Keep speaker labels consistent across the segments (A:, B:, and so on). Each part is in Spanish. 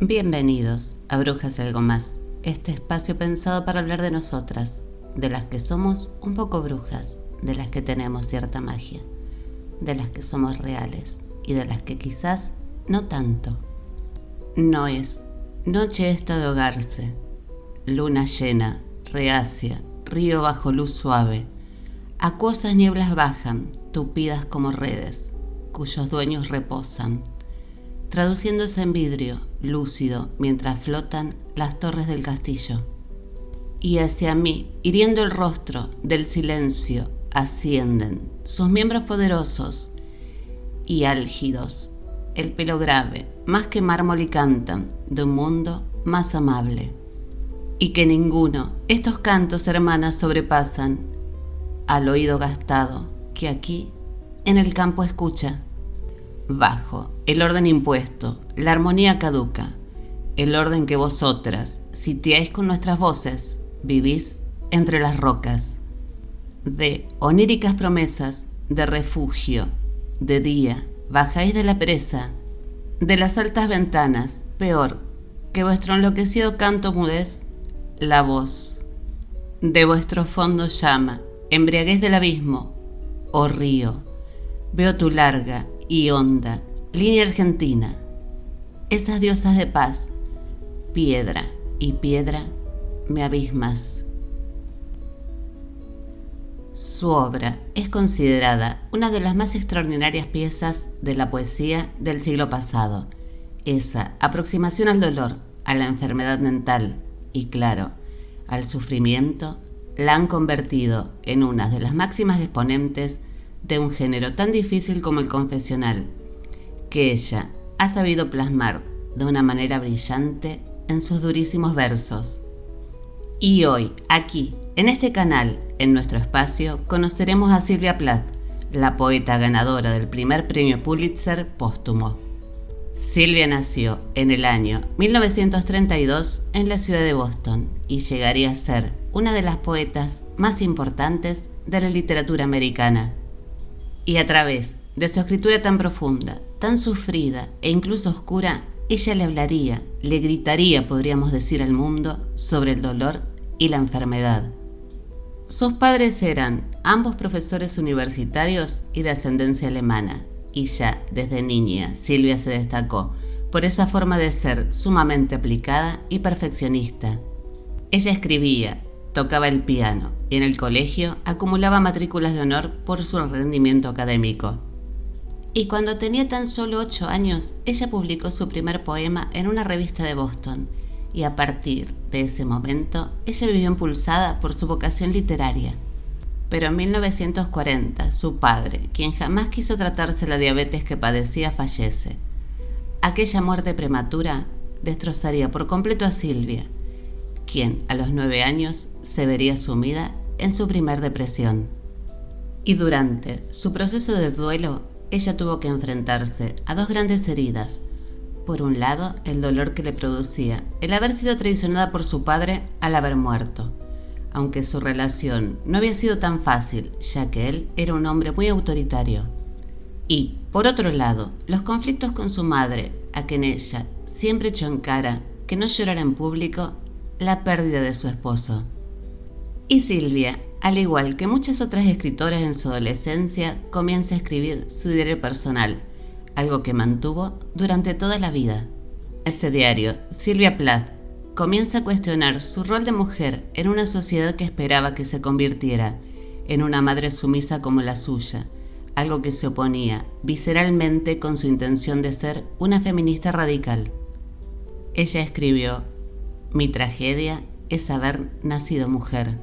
A: Bienvenidos a Brujas y Algo Más, este espacio pensado para hablar de nosotras, de las que somos un poco brujas, de las que tenemos cierta magia, de las que somos reales y de las que quizás no tanto. No es noche esta de ahogarse, luna llena, reacia, río bajo luz suave, acuosas nieblas bajan, tupidas como redes, cuyos dueños reposan, traduciéndose en vidrio, lúcido, mientras flotan las torres del castillo. Y hacia mí, hiriendo el rostro del silencio, ascienden sus miembros poderosos y álgidos, el pelo grave, más que mármol y cantan de un mundo más amable. Y que ninguno, estos cantos hermanas sobrepasan al oído gastado que aquí en el campo escucha. Bajo el orden impuesto, la armonía caduca, el orden que vosotras, sitiáis con nuestras voces, vivís entre las rocas. De oníricas promesas, de refugio, de día, bajáis de la presa, de las altas ventanas, peor que vuestro enloquecido canto mudez, la voz. De vuestro fondo llama, embriaguez del abismo, oh río, veo tu larga y honda línea argentina, esas diosas de paz, piedra y piedra me abismas. Su obra es considerada una de las más extraordinarias piezas de la poesía del siglo pasado. Esa aproximación al dolor, a la enfermedad mental y, claro, al sufrimiento, la han convertido en una de las máximas exponentes de un género tan difícil como el confesional, que ella ha sabido plasmar de una manera brillante en sus durísimos versos. Y hoy, aquí, en este canal, en nuestro espacio, conoceremos a Sylvia Plath, la poeta ganadora del primer premio Pulitzer póstumo. Sylvia nació en el año 1932 en la ciudad de Boston y llegaría a ser una de las poetas más importantes de la literatura americana. Y a través de su escritura tan profunda, tan sufrida e incluso oscura, ella le hablaría, le gritaría, podríamos decir, al mundo sobre el dolor y la enfermedad. Sus padres eran ambos profesores universitarios y de ascendencia alemana, y ya desde niña Sylvia se destacó por esa forma de ser sumamente aplicada y perfeccionista. Ella escribía, tocaba el piano y en el colegio acumulaba matrículas de honor por su rendimiento académico. Y cuando tenía tan solo 8 años, ella publicó su primer poema en una revista de Boston, y a partir de ese momento, ella vivió impulsada por su vocación literaria. Pero en 1940, su padre, quien jamás quiso tratarse la diabetes que padecía, fallece. Aquella muerte prematura destrozaría por completo a Sylvia, quien a los 9 años se vería sumida en su primer depresión. Y durante su proceso de duelo, ella tuvo que enfrentarse a dos grandes heridas. Por un lado, el dolor que le producía el haber sido traicionada por su padre al haber muerto, aunque su relación no había sido tan fácil, ya que él era un hombre muy autoritario. Y, por otro lado, los conflictos con su madre, a quien ella siempre echó en cara que no llorara en público la pérdida de su esposo. Y Sylvia, al igual que muchas otras escritoras en su adolescencia, comienza a escribir su diario personal, algo que mantuvo durante toda la vida. Ese diario, Sylvia Plath, comienza a cuestionar su rol de mujer en una sociedad que esperaba que se convirtiera en una madre sumisa como la suya, algo que se oponía visceralmente con su intención de ser una feminista radical. Ella escribió: "Mi tragedia es haber nacido mujer".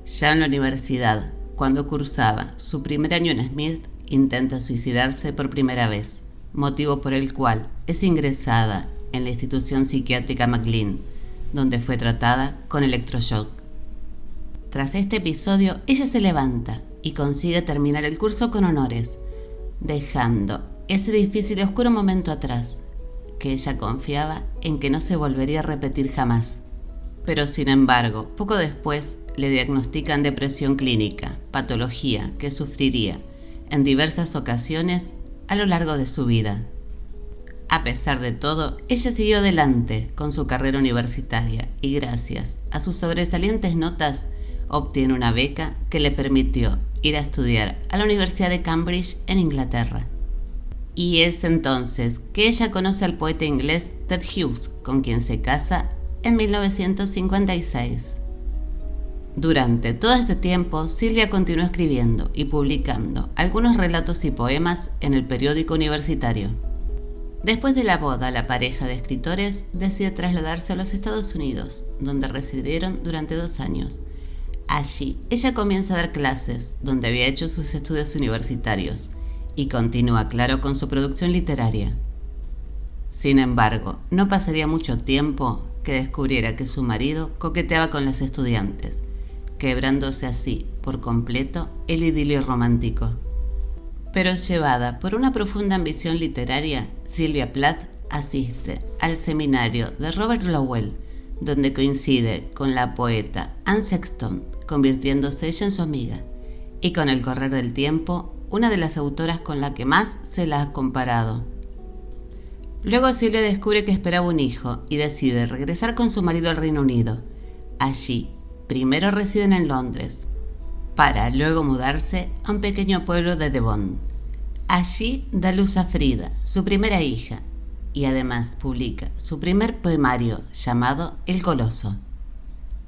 A: Ya en la universidad, cuando cursaba su primer año en Smith, intenta suicidarse por primera vez, motivo por el cual es ingresada en la institución psiquiátrica McLean, donde fue tratada con electroshock. Tras este episodio, ella se levanta y consigue terminar el curso con honores, dejando ese difícil y oscuro momento atrás, que ella confiaba en que no se volvería a repetir jamás. Pero sin embargo, poco después le diagnostican depresión clínica, patología que sufriría en diversas ocasiones a lo largo de su vida. A pesar de todo, ella siguió adelante con su carrera universitaria y gracias a sus sobresalientes notas obtiene una beca que le permitió ir a estudiar a la Universidad de Cambridge en Inglaterra. Y es entonces que ella conoce al poeta inglés Ted Hughes, con quien se casa en 1956. Durante todo este tiempo, Silvia continuó escribiendo y publicando algunos relatos y poemas en el periódico universitario. Después de la boda, la pareja de escritores decide trasladarse a los Estados Unidos, donde residieron durante 2 años. Allí, ella comienza a dar clases, donde había hecho sus estudios universitarios, y continúa, claro, con su producción literaria. Sin embargo, no pasaría mucho tiempo que descubriera que su marido coqueteaba con las estudiantes, quebrándose así por completo el idilio romántico. Pero llevada por una profunda ambición literaria, Sylvia Plath asiste al seminario de Robert Lowell, donde coincide con la poeta Anne Sexton, convirtiéndose ella en su amiga, y con el correr del tiempo, una de las autoras con la que más se la ha comparado. Luego Silvia descubre que esperaba un hijo y decide regresar con su marido al Reino Unido. Allí, primero residen en Londres, para luego mudarse a un pequeño pueblo de Devon. Allí da luz a Frida, su primera hija, y además publica su primer poemario llamado El Coloso.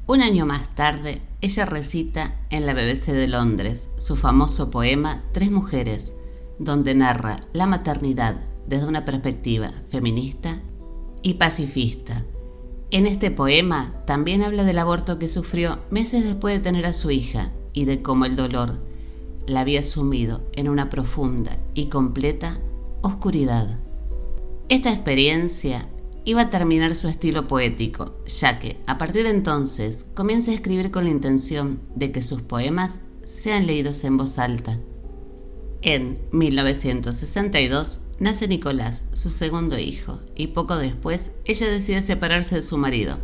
A: Un año más tarde, ella recita en la BBC de Londres su famoso poema Tres mujeres, donde narra la maternidad desde una perspectiva feminista y pacifista. En este poema también habla del aborto que sufrió meses después de tener a su hija y de cómo el dolor la había sumido en una profunda y completa oscuridad. Esta experiencia iba a terminar su estilo poético, ya que a partir de entonces comienza a escribir con la intención de que sus poemas sean leídos en voz alta. En 1962 nace Nicolás, su segundo hijo, y poco después ella decide separarse de su marido.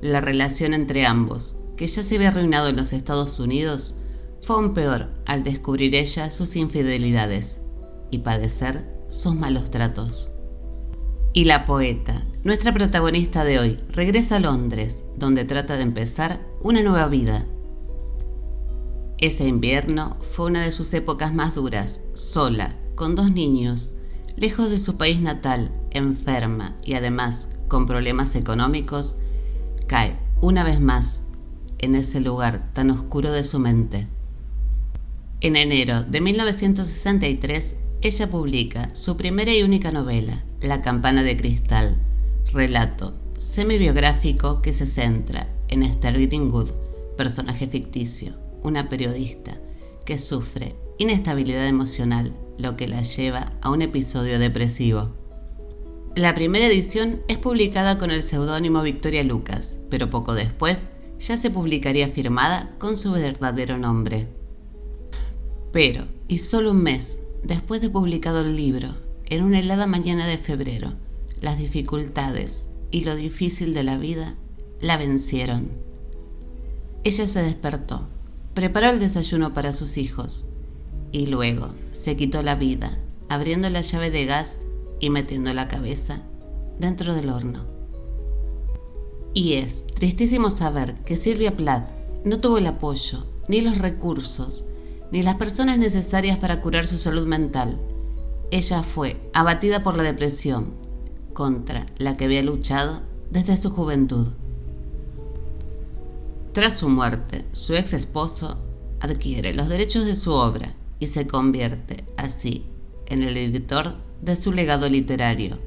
A: La relación entre ambos, que ya se había arruinado en los Estados Unidos, fue aún peor al descubrir ella sus infidelidades y padecer sus malos tratos. Y la poeta, nuestra protagonista de hoy, regresa a Londres, donde trata de empezar una nueva vida. Ese invierno fue una de sus épocas más duras, sola, con 2 niños, lejos de su país natal, enferma y además con problemas económicos, cae una vez más en ese lugar tan oscuro de su mente. En enero de 1963, ella publica su primera y única novela, La campana de cristal, relato semi-biográfico que se centra en Esther Greenwood, personaje ficticio, una periodista que sufre inestabilidad emocional, lo que la lleva a un episodio depresivo. La primera edición es publicada con el seudónimo Victoria Lucas, pero poco después ya se publicaría firmada con su verdadero nombre. Pero, y solo un mes después de publicado el libro, en una helada mañana de febrero, las dificultades y lo difícil de la vida la vencieron. Ella se despertó, preparó el desayuno para sus hijos y luego se quitó la vida, abriendo la llave de gas y metiendo la cabeza dentro del horno. Y es tristísimo saber que Sylvia Plath no tuvo el apoyo, ni los recursos, ni las personas necesarias para curar su salud mental. Ella fue abatida por la depresión, contra la que había luchado desde su juventud. Tras su muerte, su ex esposo adquiere los derechos de su obra y se convierte así en el editor de su legado literario.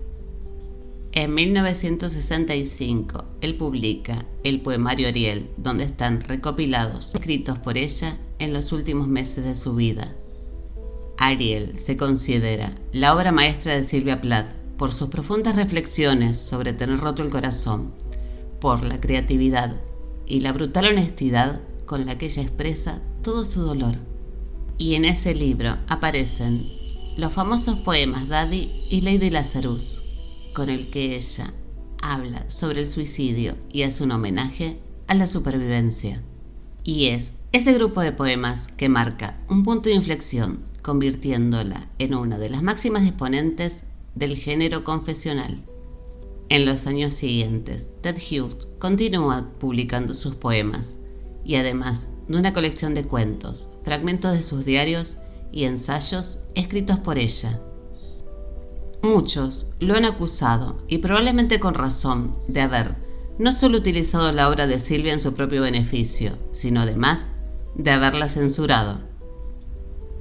A: En 1965, él publica el poemario Ariel, donde están recopilados escritos por ella en los últimos meses de su vida. Ariel se considera la obra maestra de Sylvia Plath por sus profundas reflexiones sobre tener roto el corazón, por la creatividad y la brutal honestidad con la que ella expresa todo su dolor. Y en ese libro aparecen los famosos poemas Daddy y Lady Lazarus, con el que ella habla sobre el suicidio y hace un homenaje a la supervivencia. Y es ese grupo de poemas que marca un punto de inflexión, convirtiéndola en una de las máximas exponentes del género confesional. En los años siguientes, Ted Hughes continúa publicando sus poemas y además de una colección de cuentos, fragmentos de sus diarios y ensayos escritos por ella. Muchos lo han acusado, y probablemente con razón, de haber no solo utilizado la obra de Sylvia en su propio beneficio, sino además de haberla censurado.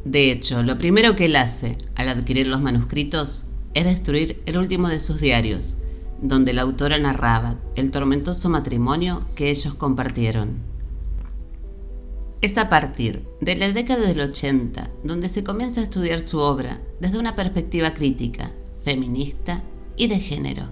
A: De hecho, lo primero que él hace al adquirir los manuscritos es destruir el último de sus diarios, donde la autora narraba el tormentoso matrimonio que ellos compartieron. Es a partir de la década del 80 donde se comienza a estudiar su obra desde una perspectiva crítica, feminista y de género.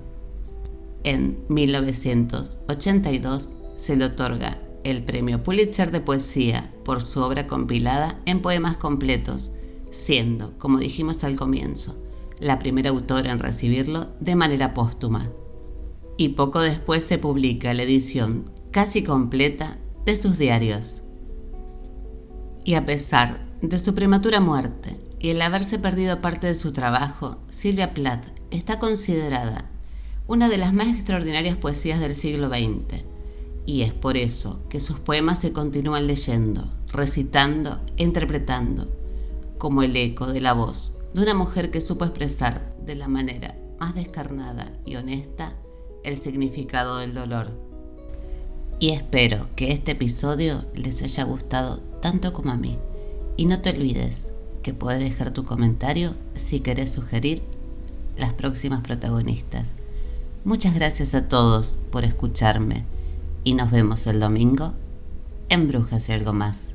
A: En 1982 se le otorga el Premio Pulitzer de Poesía por su obra compilada en poemas completos, siendo, como dijimos al comienzo, la primera autora en recibirlo de manera póstuma. Y poco después se publica la edición casi completa de sus diarios. Y a pesar de su prematura muerte y el haberse perdido parte de su trabajo, Sylvia Plath está considerada una de las más extraordinarias poesías del siglo XX, y es por eso que sus poemas se continúan leyendo, recitando e interpretando, como el eco de la voz de una mujer que supo expresar de la manera más descarnada y honesta el significado del dolor. Y espero que este episodio les haya gustado tanto como a mí. Y no te olvides que puedes dejar tu comentario si querés sugerir las próximas protagonistas. Muchas gracias a todos por escucharme y nos vemos el domingo en Brujas y algo más.